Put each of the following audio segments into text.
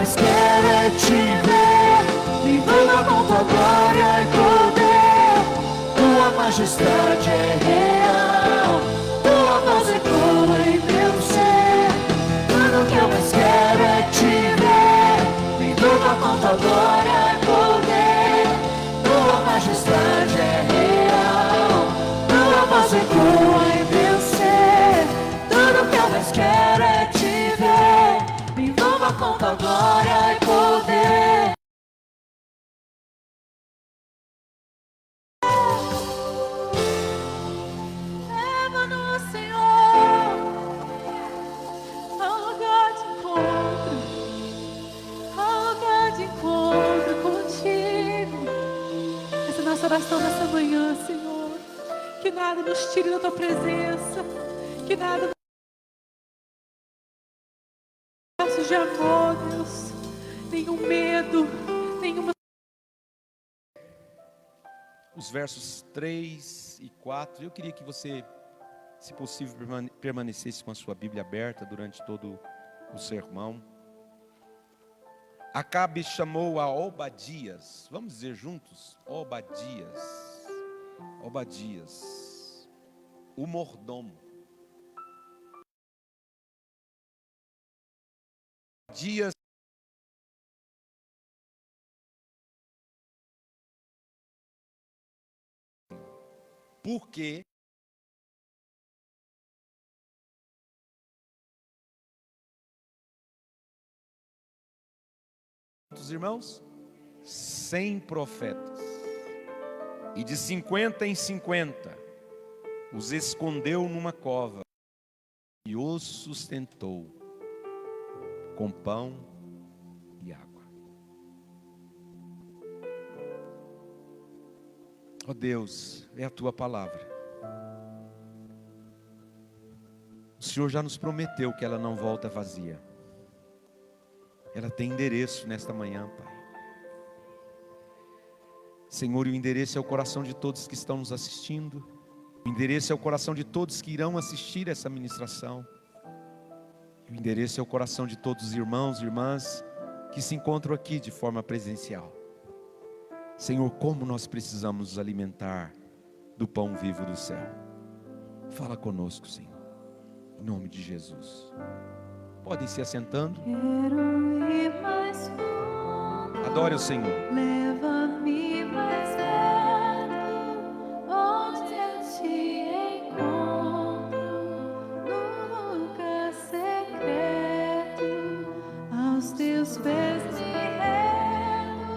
mais quero é te ver. Me envolva com tua glória e poder. Tua majestade é real. Tua voz ecoa em meu ser. Tudo que eu mais quero é te ver. Me envolva com tua glória e poder. Tua majestade é real. Tua voz ecoa em meu ser. Tudo que eu mais quero é te ver. Me envolva com tua glória e poder. Leva-nos, Senhor, ao lugar de encontro contigo. Essa é a nossa oração nessa manhã, Senhor. Que nada nos tire da tua presença, que nada de amor, Deus, nenhum medo, nenhuma. Os versos 3 e 4, eu queria que você, se possível, permanecesse com a sua Bíblia aberta durante todo o sermão. Acabe chamou a Obadias, vamos dizer juntos, Obadias, o mordomo. Dias porque quantos irmãos? 100 profetas, e de 50 em 50 os escondeu numa cova e os sustentou com pão e água. Ó Deus, é a tua palavra. O Senhor já nos prometeu que ela não volta vazia. Ela tem endereço nesta manhã, Pai. Senhor, e o endereço é o coração de todos que estão nos assistindo. O endereço é o coração de todos que irão assistir essa ministração. O endereço é o coração de todos os irmãos e irmãs que se encontram aqui de forma presencial. Senhor, como nós precisamos nos alimentar do pão vivo do céu. Fala conosco, Senhor, em nome de Jesus. Podem se assentando. Quero ir mais fundo. Adore o Senhor. Leva-me mais perto, onde eu te encontro, no lugar secreto, aos teus pés me rendo,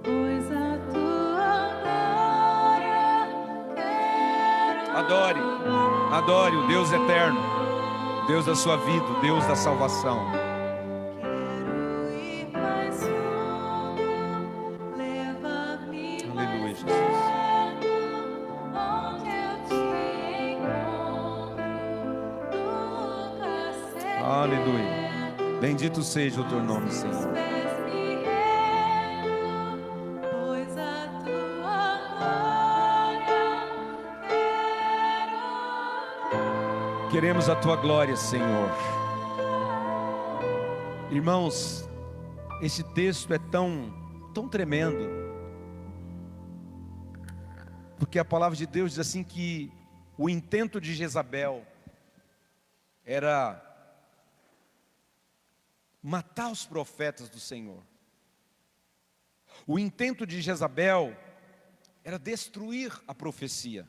pois a tua glória quero. Adore o Deus eterno, Deus da sua vida, o Deus da salvação. Quero ir mais fundo, leva-me Aleluia, mais Jesus. perto, onde eu te encontro, no lugar secreto. Aleluia. Bendito seja o teu nome, Aos teus Senhor. pés me rendo, pois a tua glória quero. Queremos a tua glória, Senhor. Irmãos, esse texto é tão tremendo, porque a palavra de Deus diz assim que o intento de Jezabel era matar os profetas do Senhor. O intento de Jezabel era destruir a profecia,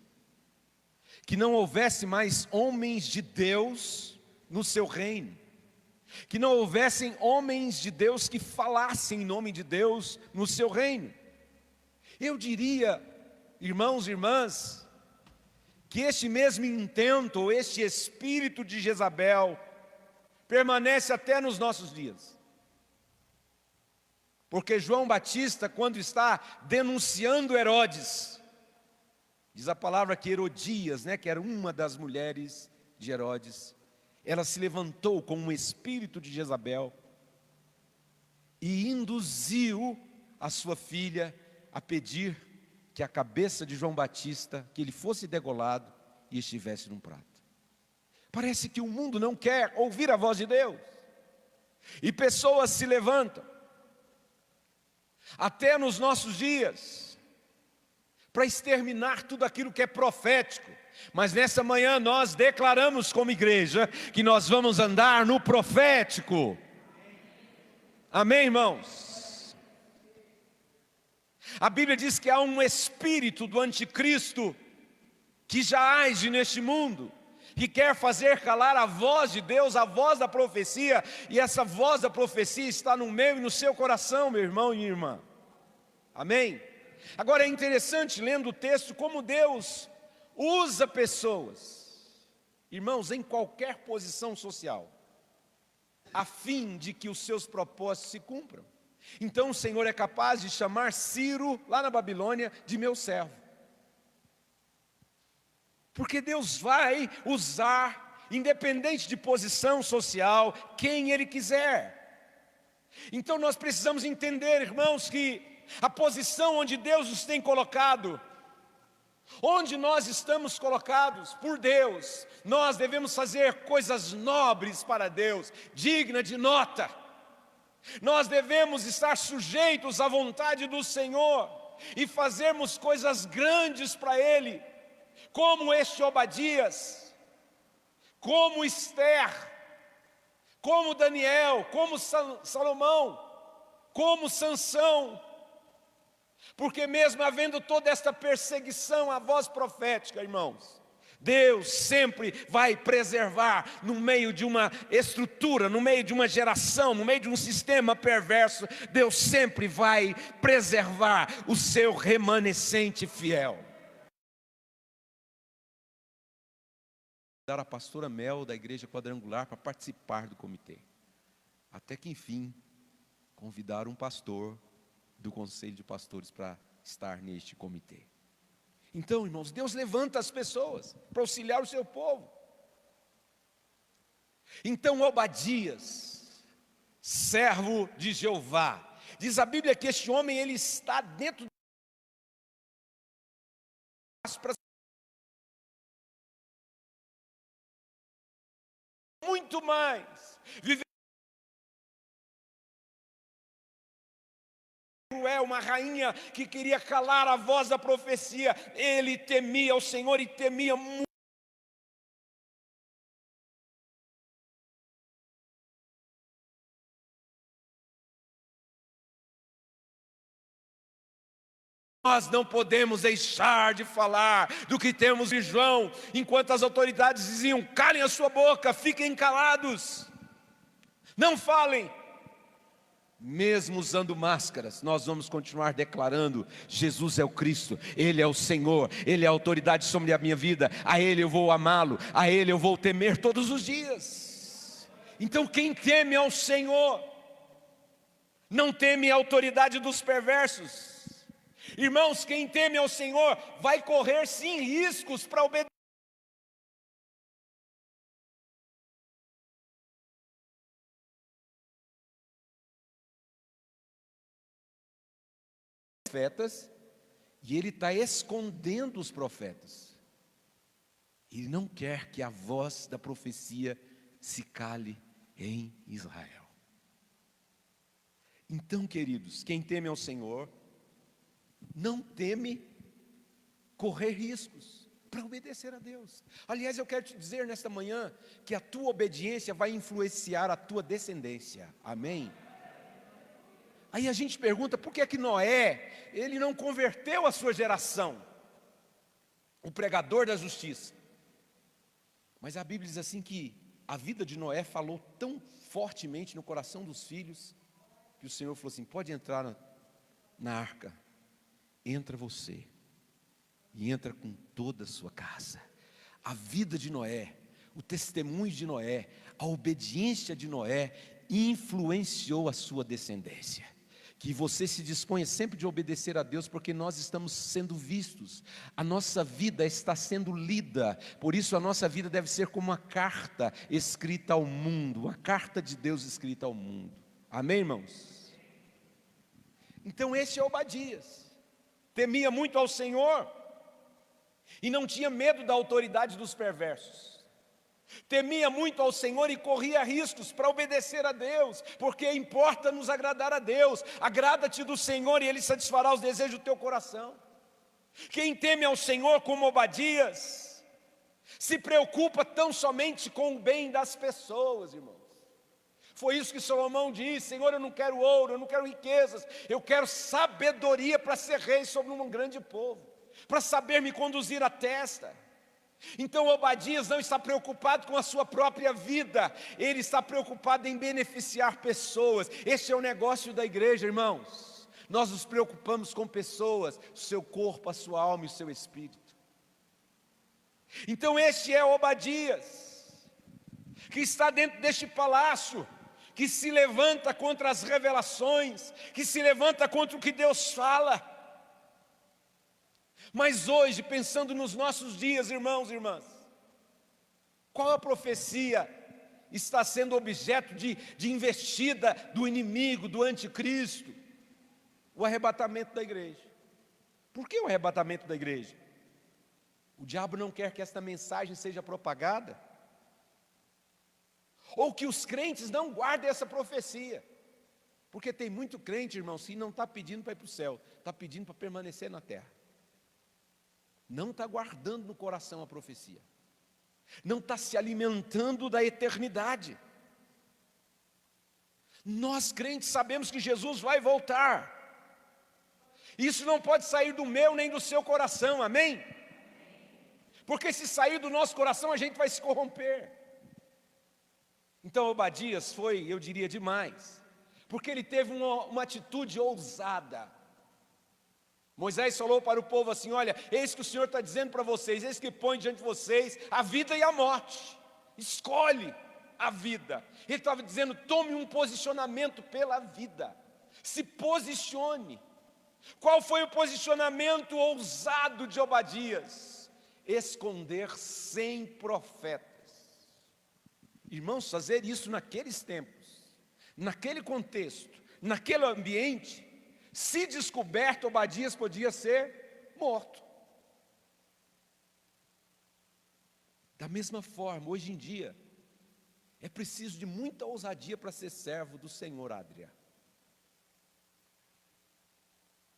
que não houvesse mais homens de Deus no seu reino, que não houvessem homens de Deus que falassem em nome de Deus no seu reino. Eu diria, irmãos e irmãs, que este mesmo intento, ou este espírito de Jezabel, permanece até nos nossos dias. Porque João Batista, quando está denunciando Herodes, diz a palavra que Herodias, que era uma das mulheres de Herodes, ela se levantou com um espírito de Jezabel e induziu a sua filha a pedir que a cabeça de João Batista, que ele fosse degolado e estivesse num prato. Parece que o mundo não quer ouvir a voz de Deus. E pessoas se levantam, até nos nossos dias, para exterminar tudo aquilo que é profético. Mas nessa manhã nós declaramos como igreja que nós vamos andar no profético. Amém, irmãos? A Bíblia diz que há um espírito do anticristo que já age neste mundo, que quer fazer calar a voz de Deus, a voz da profecia, e essa voz da profecia está no meu e no seu coração, meu irmão e minha irmã. Amém? Agora é interessante, lendo o texto, como Deus usa pessoas, irmãos, em qualquer posição social, a fim de que os seus propósitos se cumpram. Então o Senhor é capaz de chamar Ciro, lá na Babilônia, de meu servo. Porque Deus vai usar, independente de posição social, quem Ele quiser. Então nós precisamos entender, irmãos, que a posição onde Deus nos tem colocado, onde nós estamos colocados por Deus, nós devemos fazer coisas nobres para Deus, dignas de nota. Nós devemos estar sujeitos à vontade do Senhor e fazermos coisas grandes para Ele, como este Obadias, como Esther, como Daniel, como Salomão, como Sansão. Porque mesmo havendo toda esta perseguição à voz profética, irmãos, Deus sempre vai preservar no meio de uma estrutura, no meio de uma geração, no meio de um sistema perverso, Deus sempre vai preservar o seu remanescente fiel. Dar a pastora Mel da Igreja Quadrangular para participar do comitê. Até que enfim, convidaram um pastor do Conselho de Pastores para estar neste comitê. Então, irmãos, Deus levanta as pessoas para auxiliar o seu povo. Então Obadias, servo de Jeová, diz a Bíblia que este homem, ele está dentro para muito mais, viver cruel, uma rainha que queria calar a voz da profecia. Ele temia o Senhor e temia muito. Nós não podemos deixar de falar do que temos em João, enquanto as autoridades diziam: calem a sua boca, fiquem calados, não falem. Mesmo usando máscaras, nós vamos continuar declarando: Jesus é o Cristo, Ele é o Senhor, Ele é a autoridade sobre a minha vida, a Ele eu vou amá-lo, a Ele eu vou temer todos os dias. Então quem teme ao Senhor, não teme a autoridade dos perversos. Irmãos, quem teme ao Senhor, vai correr sim riscos para obedecer. Profetas, e ele está escondendo os profetas. Ele não quer que a voz da profecia se cale em Israel. Então, queridos, quem teme ao Senhor, não teme correr riscos para obedecer a Deus. Aliás, eu quero te dizer nesta manhã que a tua obediência vai influenciar a tua descendência. Amém? Aí a gente pergunta, por que Noé, ele não converteu a sua geração? O pregador da justiça. Mas a Bíblia diz assim que a vida de Noé falou tão fortemente no coração dos filhos, que o Senhor falou assim: pode entrar na arca, entra você, e entra com toda a sua casa. A vida de Noé, o testemunho de Noé, a obediência de Noé, influenciou a sua descendência. Que você se disponha sempre de obedecer a Deus, porque nós estamos sendo vistos, a nossa vida está sendo lida, por isso a nossa vida deve ser como uma carta escrita ao mundo, uma carta de Deus escrita ao mundo. Amém, irmãos? Então esse é Obadias, temia muito ao Senhor, e não tinha medo da autoridade dos perversos. temia muito ao Senhor e corria riscos para obedecer a Deus, porque importa nos agradar a Deus. Agrada-te do Senhor e Ele satisfará os desejos do teu coração. Quem teme ao Senhor como Obadias, se preocupa tão somente com o bem das pessoas, irmãos. Foi isso que Salomão disse: Senhor, eu não quero ouro, eu não quero riquezas, eu quero sabedoria para ser rei sobre um grande povo, para saber me conduzir à testa. Então Obadias não está preocupado com a sua própria vida, ele está preocupado em beneficiar pessoas. Este é o negócio da igreja, irmãos. Nós nos preocupamos com pessoas, o seu corpo, a sua alma e o seu espírito. Então este é Obadias, que está dentro deste palácio, que se levanta contra as revelações, que se levanta contra o que Deus fala. Mas hoje, pensando nos nossos dias, irmãos e irmãs, qual a profecia está sendo objeto de investida do inimigo, do anticristo? O arrebatamento da igreja. Por que o arrebatamento da igreja? O diabo não quer que esta mensagem seja propagada, ou que os crentes não guardem essa profecia, porque tem muito crente, irmãos, que não está pedindo para ir para o céu, está pedindo para permanecer na terra. Não está guardando no coração a profecia, não está se alimentando da eternidade. Nós crentes sabemos que Jesus vai voltar, isso não pode sair do meu nem do seu coração, amém? Porque se sair do nosso coração a gente vai se corromper. Então Obadias foi, eu diria, demais, porque ele teve uma atitude ousada. Moisés falou para o povo assim: olha, eis que o Senhor está dizendo para vocês, eis que põe diante de vocês a vida e a morte, escolhe a vida. Ele estava dizendo: tome um posicionamento pela vida, se posicione. Qual foi o posicionamento ousado de Obadias? Esconder 100 profetas. Irmãos, fazer isso naqueles tempos, naquele contexto, naquele ambiente, se descoberto, Obadias podia ser morto. Da mesma forma, hoje em dia, é preciso de muita ousadia para ser servo do Senhor, Adria.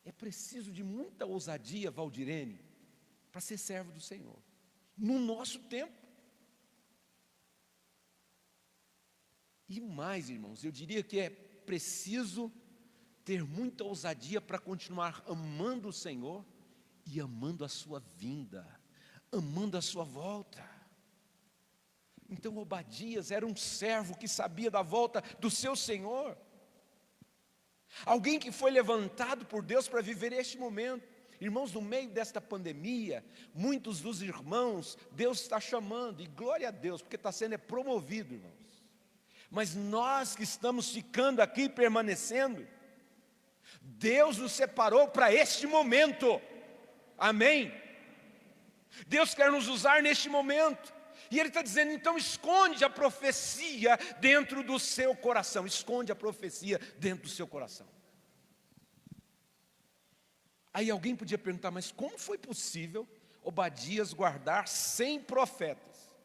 É preciso de muita ousadia, Valdirene, para ser servo do Senhor, no nosso tempo. E mais, irmãos, eu diria que é preciso ter muita ousadia para continuar amando o Senhor e amando a sua vinda, amando a sua volta. Então Obadias era um servo que sabia da volta do seu Senhor, alguém que foi levantado por Deus para viver este momento. Irmãos, no meio desta pandemia, muitos dos irmãos, Deus está chamando, e glória a Deus, porque está sendo promovido, irmãos. Mas nós que estamos ficando aqui, permanecendo, Deus nos separou para este momento, amém? Deus quer nos usar neste momento, e Ele está dizendo: então esconde a profecia dentro do seu coração, esconde a profecia dentro do seu coração. Aí alguém podia perguntar: mas como foi possível Obadias guardar 100 profetas?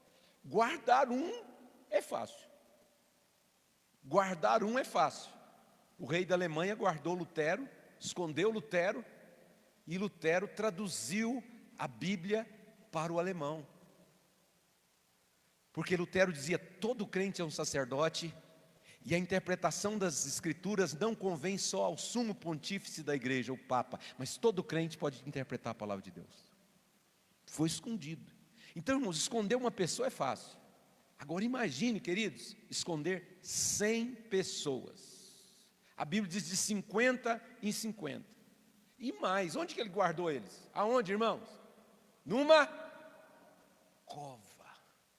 Guardar um é fácil, guardar um é fácil. O rei da Alemanha guardou Lutero, escondeu Lutero, e Lutero traduziu a Bíblia para o alemão. Porque Lutero dizia: todo crente é um sacerdote, e a interpretação das Escrituras não convém só ao sumo pontífice da igreja, o Papa, mas todo crente pode interpretar a palavra de Deus. Foi escondido. Então, irmãos, esconder uma pessoa é fácil. Agora imagine, queridos, esconder 100 pessoas. A Bíblia diz de 50 em 50. E mais, onde que ele guardou eles? Aonde, irmãos? Numa cova.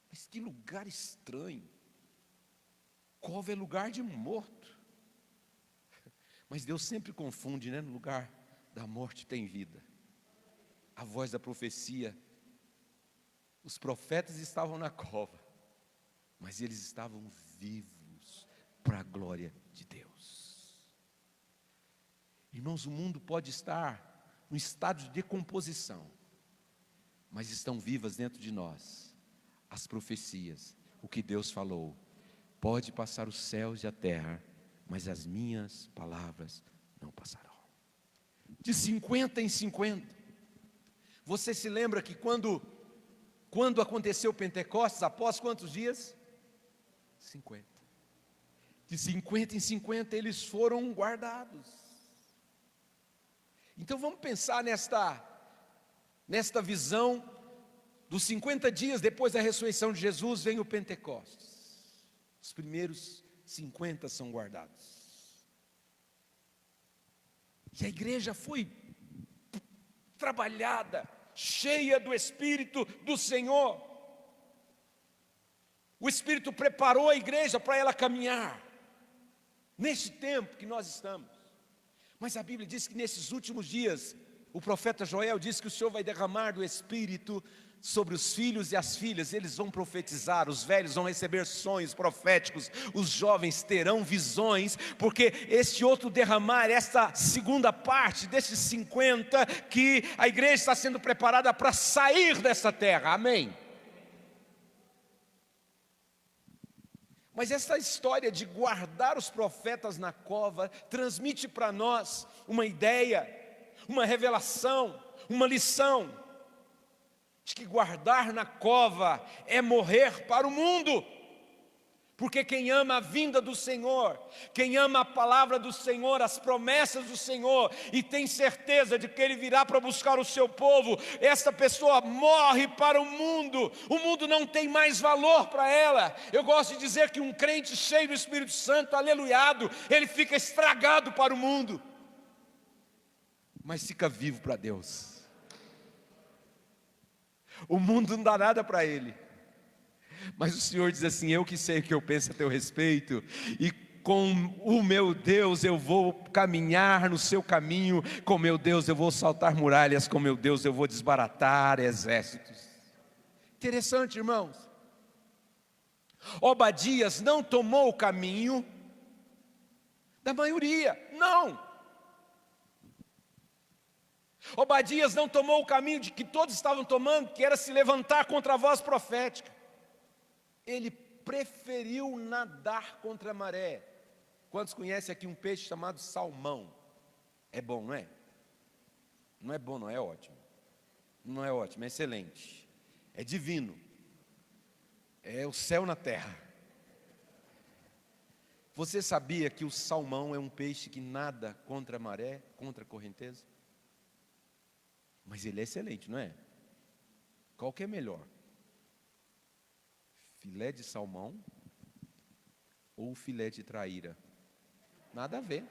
Mas que lugar estranho. Cova é lugar de morto. Mas Deus sempre confunde, né? No lugar da morte tem vida. A voz da profecia. Os profetas estavam na cova, mas eles estavam vivos para a glória de Deus. Irmãos, o mundo pode estar no estado de decomposição, mas estão vivas dentro de nós as profecias o que Deus falou. Pode passar os céus e a terra, mas as minhas palavras não passarão. De 50 em 50. Você se lembra que quando aconteceu o Pentecostes, após quantos dias? 50. De 50 em 50 eles foram guardados. Então vamos pensar nesta visão dos 50 dias depois da ressurreição de Jesus, vem o Pentecostes. Os primeiros 50 são guardados. E a igreja foi trabalhada, cheia do Espírito do Senhor. O Espírito preparou a igreja para ela caminhar, neste tempo que nós estamos. Mas a Bíblia diz que nesses últimos dias, o profeta Joel diz que o Senhor vai derramar do Espírito sobre os filhos e as filhas. Eles vão profetizar, os velhos vão receber sonhos proféticos, os jovens terão visões, porque este outro derramar, esta segunda parte desses 50, que a igreja está sendo preparada para sair dessa terra, amém? Mas essa história de guardar os profetas na cova transmite para nós uma ideia, uma revelação, uma lição, de que guardar na cova é morrer para o mundo. Porque quem ama a vinda do Senhor, quem ama a palavra do Senhor, as promessas do Senhor, e tem certeza de que Ele virá para buscar o seu povo, essa pessoa morre para o mundo não tem mais valor para ela. Eu gosto de dizer que um crente cheio do Espírito Santo, aleluiado, ele fica estragado para o mundo, mas fica vivo para Deus. O mundo não dá nada para ele, mas o Senhor diz assim: eu que sei o que eu penso a teu respeito, e com o meu Deus eu vou caminhar no seu caminho, com meu Deus eu vou saltar muralhas, com meu Deus eu vou desbaratar exércitos. Interessante, irmãos. Obadias não tomou o caminho da maioria, não. Obadias não tomou o caminho de que todos estavam tomando, que era se levantar contra a voz profética. Ele preferiu nadar contra a maré. Quantos conhecem aqui um peixe chamado salmão? É bom, não é? Não é bom, não é ótimo. Não é ótimo, é excelente. É divino. É o céu na terra. Você sabia que o salmão é um peixe que nada contra a maré, contra a correnteza? Mas ele é excelente, não é? Qual que é melhor? Filé de salmão ou filé de traíra? Nada a ver.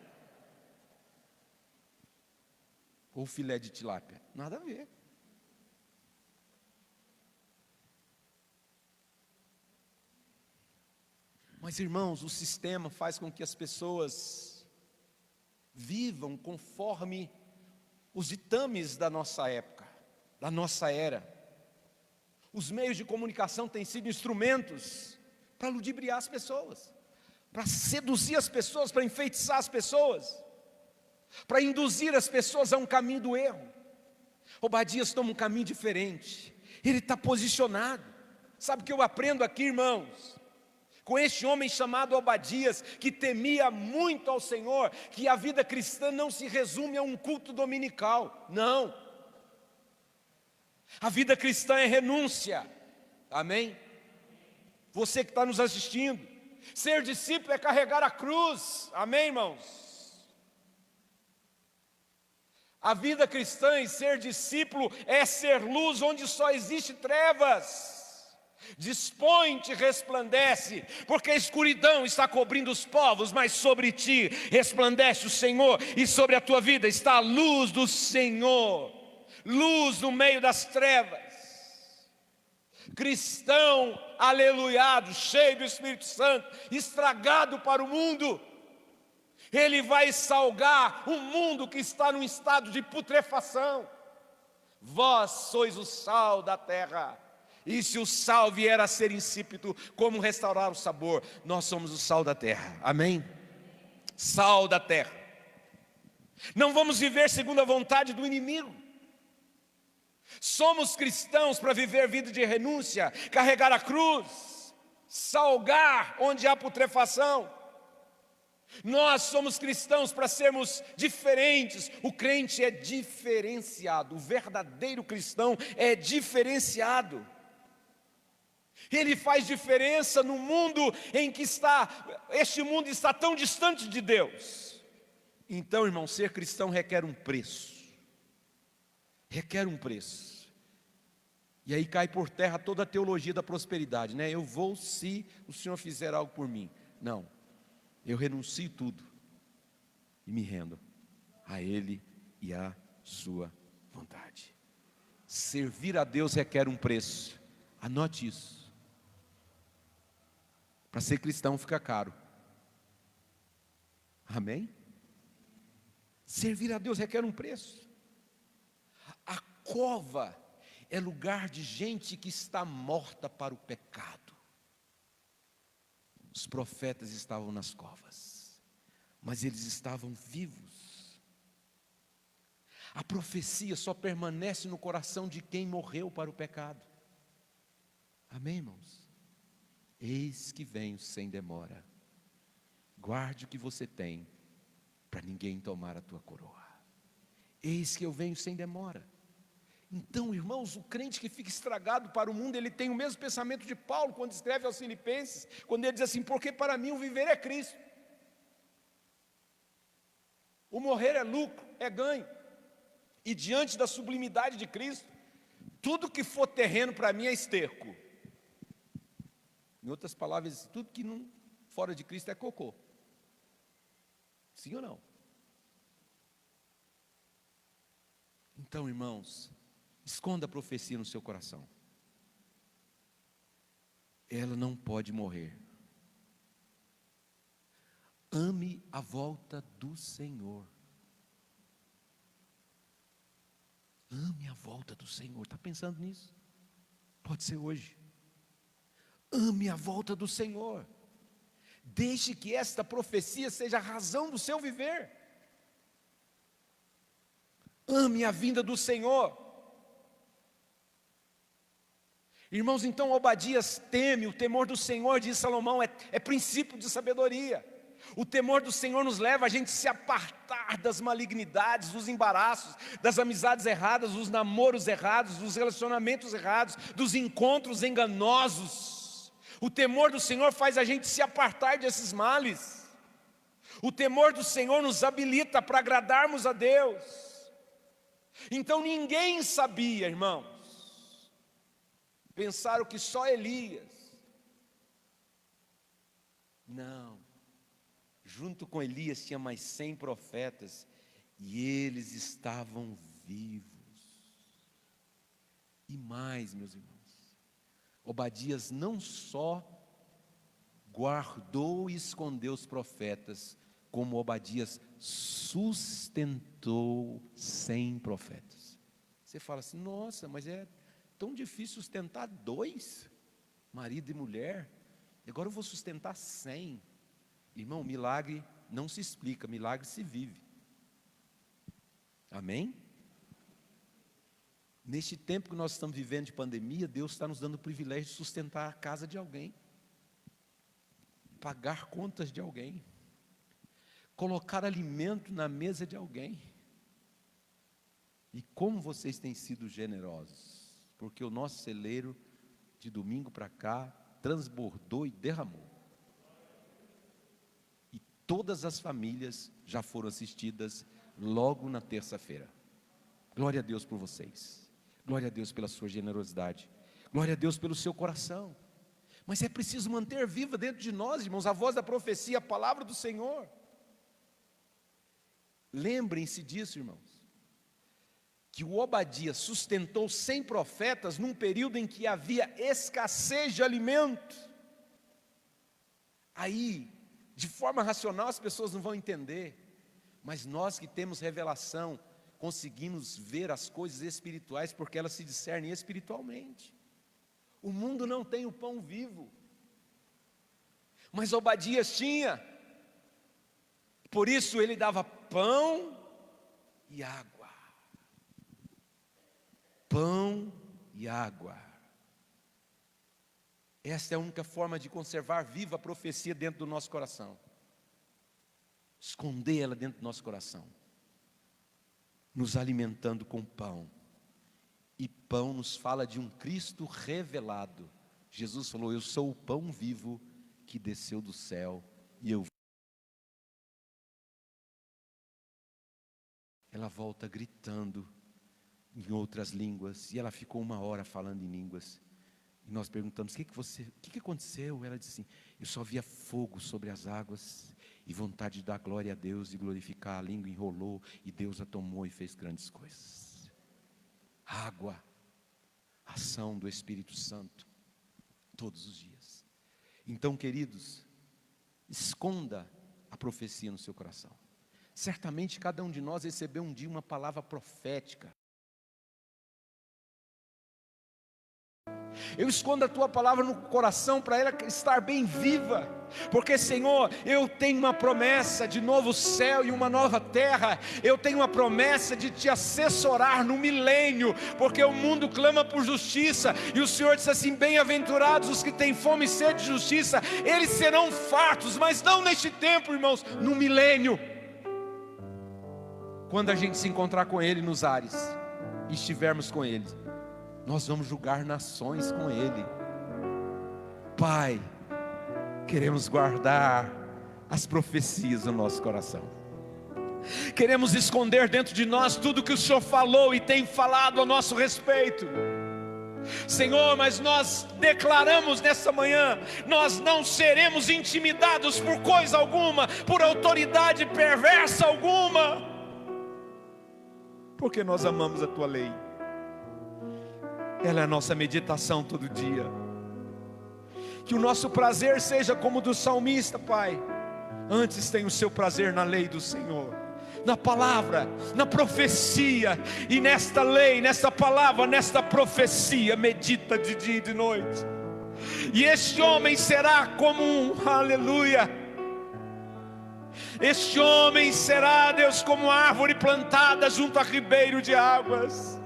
Ou filé de tilápia? Nada a ver. Mas, irmãos, o sistema faz com que as pessoas vivam conforme os ditames da nossa época, da nossa era. Os meios de comunicação têm sido instrumentos para ludibriar as pessoas, para seduzir as pessoas, para enfeitiçar as pessoas, para induzir as pessoas a um caminho do erro. Obadias toma um caminho diferente, ele está posicionado. Sabe o que eu aprendo aqui, irmãos? Com este homem chamado Obadias, que temia muito ao Senhor, que a vida cristã não se resume a um culto dominical, não. A vida cristã é renúncia, amém? Você que está nos assistindo, ser discípulo é carregar a cruz, amém, irmãos? A vida cristã e ser discípulo é ser luz onde só existe trevas. Dispõe-te, resplandece, porque a escuridão está cobrindo os povos, mas sobre ti resplandece o Senhor, e sobre a tua vida está a luz do Senhor, luz no meio das trevas. Cristão aleluiado, cheio do Espírito Santo, estragado para o mundo, ele vai salgar um mundo que está num estado de putrefação. Vós sois o sal da terra. E se o sal vier a ser insípido, como restaurar o sabor? Nós somos o sal da terra, amém? Sal da terra. Não vamos viver segundo a vontade do inimigo. Somos cristãos para viver vida de renúncia, carregar a cruz. salgar onde há putrefação. Nós somos cristãos para sermos diferentes. O crente é diferenciado, o verdadeiro cristão é diferenciado. Ele faz diferença no mundo em que este mundo está tão distante de Deus. Então, irmão, ser cristão requer um preço. Requer um preço. E aí cai por terra toda a teologia da prosperidade, né? Eu vou se o Senhor fizer algo por mim. Não. Eu renuncio tudo e me rendo a Ele e à sua vontade. Servir a Deus requer um preço. Anote isso. Para ser cristão fica caro. Amém? Servir a Deus requer um preço. A cova é lugar de gente que está morta para o pecado. Os profetas estavam nas covas, mas eles estavam vivos. A profecia só permanece no coração de quem morreu para o pecado. Amém, irmãos? Eis que venho sem demora. Guarde o que você tem, para ninguém tomar a tua coroa. Eis que eu venho sem demora. Então, irmãos, o crente que fica estragado para o mundo, ele tem o mesmo pensamento de Paulo, quando escreve aos Filipenses, quando ele diz assim: porque para mim o viver é Cristo, o morrer é lucro, é ganho, e diante da sublimidade de Cristo, tudo que for terreno para mim é esterco. Em outras palavras, tudo que não fora de Cristo é cocô. Sim ou não? Então, irmãos, esconda a profecia no seu coração. Ela não pode morrer. Ame a volta do Senhor. Ame a volta do Senhor. Está pensando nisso? Pode ser hoje. Ame a volta do Senhor. Deixe que esta profecia seja a razão do seu viver. Ame a vinda do Senhor. Irmãos, então Obadias teme, o temor do Senhor, diz Salomão, é princípio de sabedoria. O temor do Senhor nos leva a gente se apartar das malignidades, dos embaraços, das amizades erradas, dos namoros errados, dos relacionamentos errados, dos encontros enganosos. O temor do Senhor faz a gente se apartar desses males. O temor do Senhor nos habilita para agradarmos a Deus. Então ninguém sabia, irmãos. Pensaram que só Elias. Não. Junto com Elias tinha mais 100 profetas. E eles estavam vivos. E mais, meus irmãos. Obadias não só guardou e escondeu os profetas, como Obadias sustentou 100 profetas. Você fala assim: nossa, mas é tão difícil sustentar 2, marido e mulher, agora eu vou sustentar 100. Irmão, milagre não se explica, milagre se vive. Amém? Neste tempo que nós estamos vivendo de pandemia, Deus está nos dando o privilégio de sustentar a casa de alguém, pagar contas de alguém, colocar alimento na mesa de alguém. E como vocês têm sido generosos, porque o nosso celeiro de domingo para cá transbordou e derramou. E todas as famílias já foram assistidas logo na terça-feira. Glória a Deus por vocês. Glória a Deus pela sua generosidade. Glória a Deus pelo seu coração. Mas é preciso manter viva dentro de nós, irmãos, a voz da profecia, a palavra do Senhor. Lembrem-se disso, irmãos, que o Obadias sustentou 100 profetas num período em que havia escassez de alimento. Aí, de forma racional, as pessoas não vão entender, mas nós que temos revelação, conseguimos ver as coisas espirituais, porque elas se discernem espiritualmente. O mundo não tem o pão vivo, mas Obadias tinha. Por isso ele dava pão e água. Pão e água. Esta é a única forma de conservar viva a profecia dentro do nosso coração. Esconder ela dentro do nosso coração. Nos alimentando com pão. E pão nos fala de um Cristo revelado. Jesus falou: eu sou o pão vivo que desceu do céu e eu. Ela volta gritando em outras línguas, e ela ficou 1 hora falando em línguas. E nós perguntamos: o que aconteceu? Ela disse assim: eu só via fogo sobre as águas, e vontade de dar glória a Deus e glorificar. A língua enrolou, e Deus a tomou e fez grandes coisas. Água, ação do Espírito Santo, todos os dias. Então, queridos, esconda a profecia no seu coração. Certamente cada um de nós recebeu um dia uma palavra profética. Eu escondo a tua palavra no coração para ela estar bem viva, porque, Senhor, eu tenho uma promessa de novo céu e uma nova terra. Eu tenho uma promessa de te assessorar no milênio, porque o mundo clama por justiça, e o Senhor disse assim: bem-aventurados os que têm fome e sede de justiça, eles serão fartos. Mas não neste tempo, irmãos, no milênio, quando a gente se encontrar com Ele nos ares e estivermos com Ele, nós vamos julgar nações com Ele. Pai, queremos guardar as profecias no nosso coração. Queremos esconder dentro de nós tudo que o Senhor falou e tem falado a nosso respeito. Senhor, mas nós declaramos nessa manhã: nós não seremos intimidados por coisa alguma, por autoridade perversa alguma, porque nós amamos a Tua lei. Ela é a nossa meditação todo dia. Que o nosso prazer seja como o do salmista, Pai. Antes tem o seu prazer na lei do Senhor, na palavra, na profecia. E nesta lei, nesta palavra, nesta profecia, medita de dia e de noite. E este homem será como aleluia, este homem será, Deus, como árvore plantada junto a ribeiro de águas,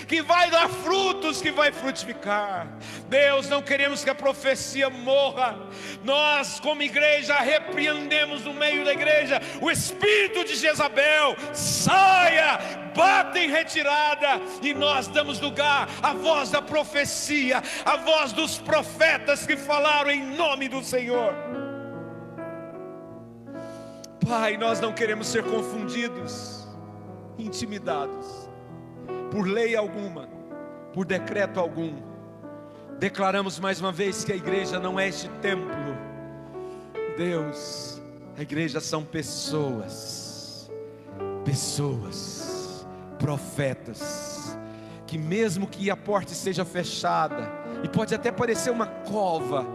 que vai dar frutos, que vai frutificar. Deus, não queremos que a profecia morra. Nós, como igreja, repreendemos no meio da igreja o espírito de Jezabel. Saia, bata em retirada. E nós damos lugar à voz da profecia, à voz dos profetas que falaram em nome do Senhor. Pai, nós não queremos ser confundidos, intimidados por lei alguma, por decreto algum. Declaramos mais uma vez que a igreja não é este templo. Deus, a igreja são pessoas, profetas, que mesmo que a porta esteja fechada, e pode até parecer uma cova,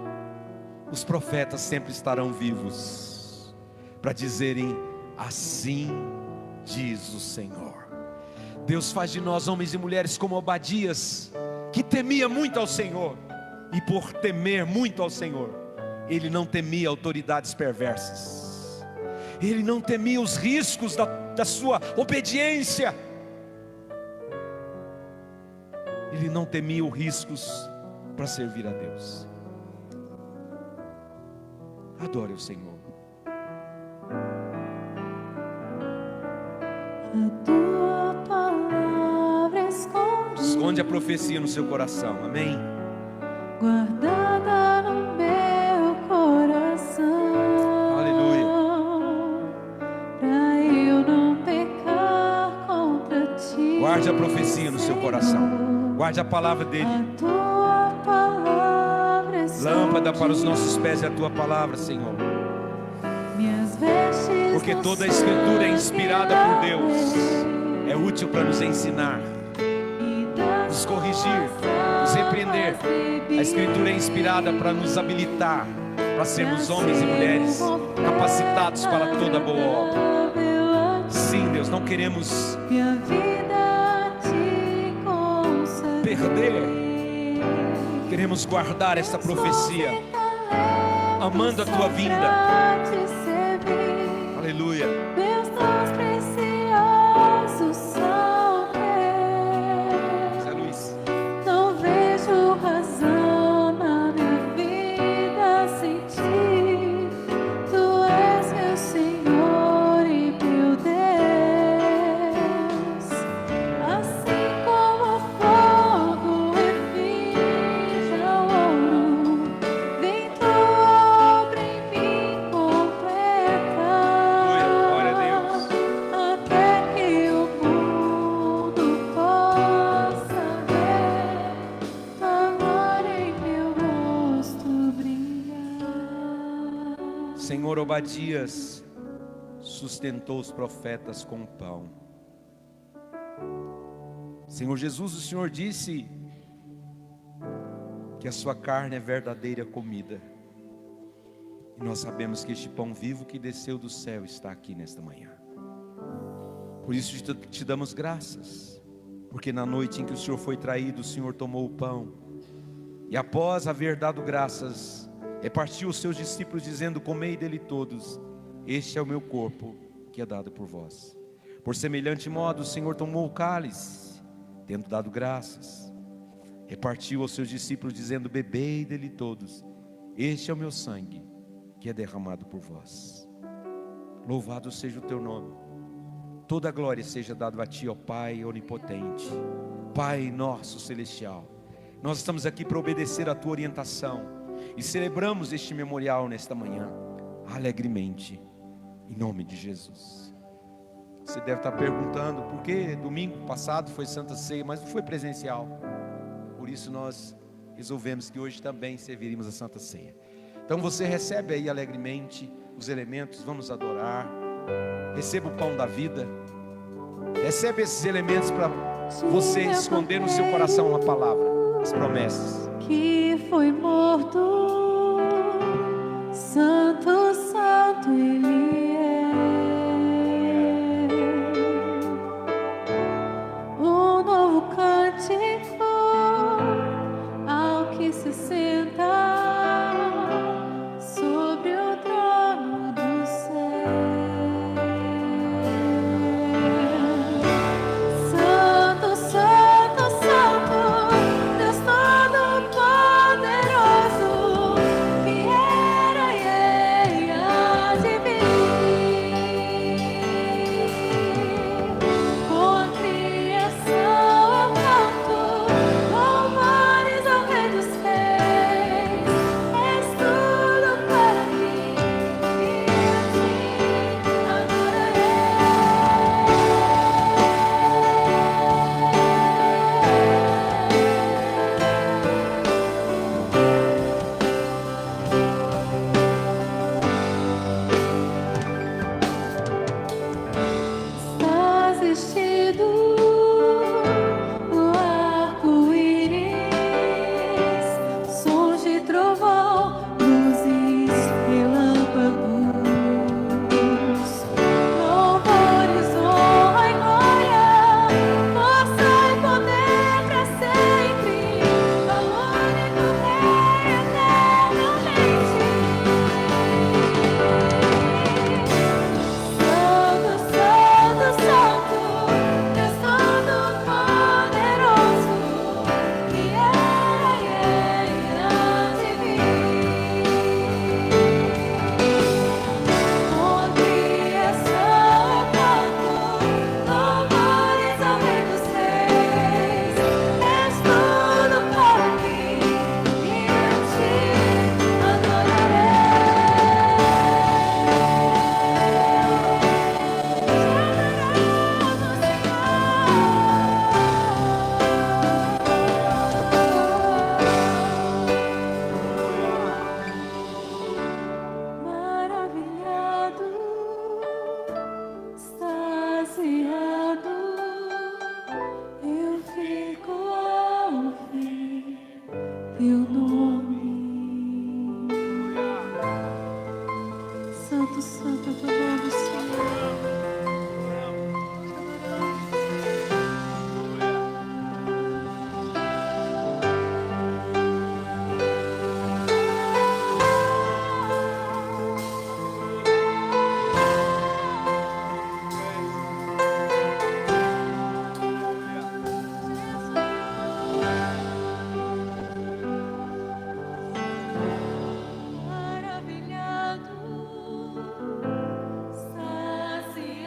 os profetas sempre estarão vivos, para dizerem: assim diz o Senhor. Deus faz de nós homens e mulheres como Obadias, que temia muito ao Senhor, e por temer muito ao Senhor, ele não temia autoridades perversas, ele não temia os riscos da sua obediência, ele não temia os riscos para servir a Deus. Adore o Senhor. A tua palavra Esconde a profecia no seu coração, amém? guardada no meu coração, Aleluia. pra eu não pecar contra ti. Guarde a profecia no seu coração, guarde a palavra dele. A tua palavra é Lâmpada para os nossos pés é a tua palavra, Senhor. minhas vestes, Porque toda a escritura é inspirada por Deus, é útil para nos ensinar, nos corrigir, nos repreender. A escritura é inspirada para nos habilitar, para sermos homens e mulheres capacitados para toda boa obra. Sim, Deus, não queremos perder, queremos guardar esta profecia, amando a tua vinda. Aleluia. Meus dons preciosos são teus. Zé Luiz. Não vejo razão na minha Obadias sustentou os profetas com o pão. Senhor Jesus, o Senhor disse que a sua carne é verdadeira comida. E nós sabemos que este pão vivo que desceu do céu está aqui nesta manhã. Por isso te damos graças, porque na noite em que o Senhor foi traído, o Senhor tomou o pão, e após haver dado graças, repartiu os seus discípulos dizendo: comei dele todos, este é o meu corpo que é dado por vós. Por semelhante modo o Senhor tomou o cálice, tendo dado graças, repartiu aos seus discípulos dizendo: bebei dele todos, este é o meu sangue que é derramado por vós. Louvado seja o teu nome. Toda a glória seja dada a ti, ó Pai onipotente, Pai nosso celestial. Nós estamos aqui para obedecer a tua orientação e celebramos este memorial nesta manhã alegremente, em nome de Jesus. Você deve estar perguntando por que domingo passado foi Santa Ceia, mas não foi presencial. Por isso nós resolvemos que hoje também serviríamos a Santa Ceia. Então você recebe aí alegremente os elementos, vamos adorar. Receba o pão da vida. Recebe esses elementos para você esconder no seu coração a palavra, as promessas. Que foi morto, santo, santo Ele é. Um novo cântico ao que se senta sobre o trono do céu. Santo, santo, santo, Deus Todo-Poderoso, que era e há de vir. Com a criação eu canto louvores ao Rei dos Reis. És tudo para mim e a ti adorarei. Estás vestido no arco-íris, sons de trovão, luzes, relâmpagos, louvores, honra e glória, força e poder pra sempre, ao único Rei eternamente. Santo, santo, santo, Deus Todo-Poderoso, que era e há de vir. Com a criação eu canto louvores ao Rei dos Reis. És tudo para mim e a ti maravilhado, extasiado, eu fico ao ouvir teu nome. Santo, santo, eu te adoro, Senhor. Maravilhado, extasiado,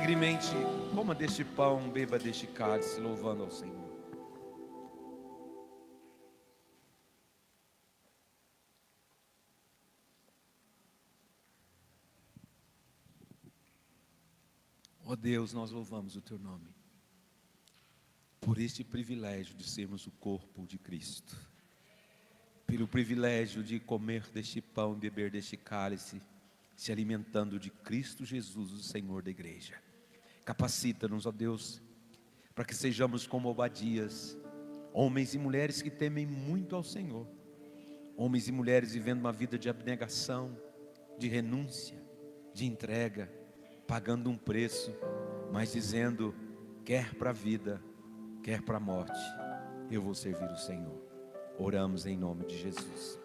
alegremente coma deste pão, beba deste cálice, louvando ao Senhor. Ó Deus, nós louvamos o Teu nome por este privilégio de sermos o corpo de Cristo, pelo privilégio de comer deste pão, beber deste cálice, se alimentando de Cristo Jesus, o Senhor da igreja. Capacita-nos, ó Deus, para que sejamos como Obadias, homens e mulheres que temem muito ao Senhor, homens e mulheres vivendo uma vida de abnegação, de renúncia, de entrega, pagando um preço, mas dizendo: quer para a vida, quer para a morte, eu vou servir o Senhor. Oramos em nome de Jesus.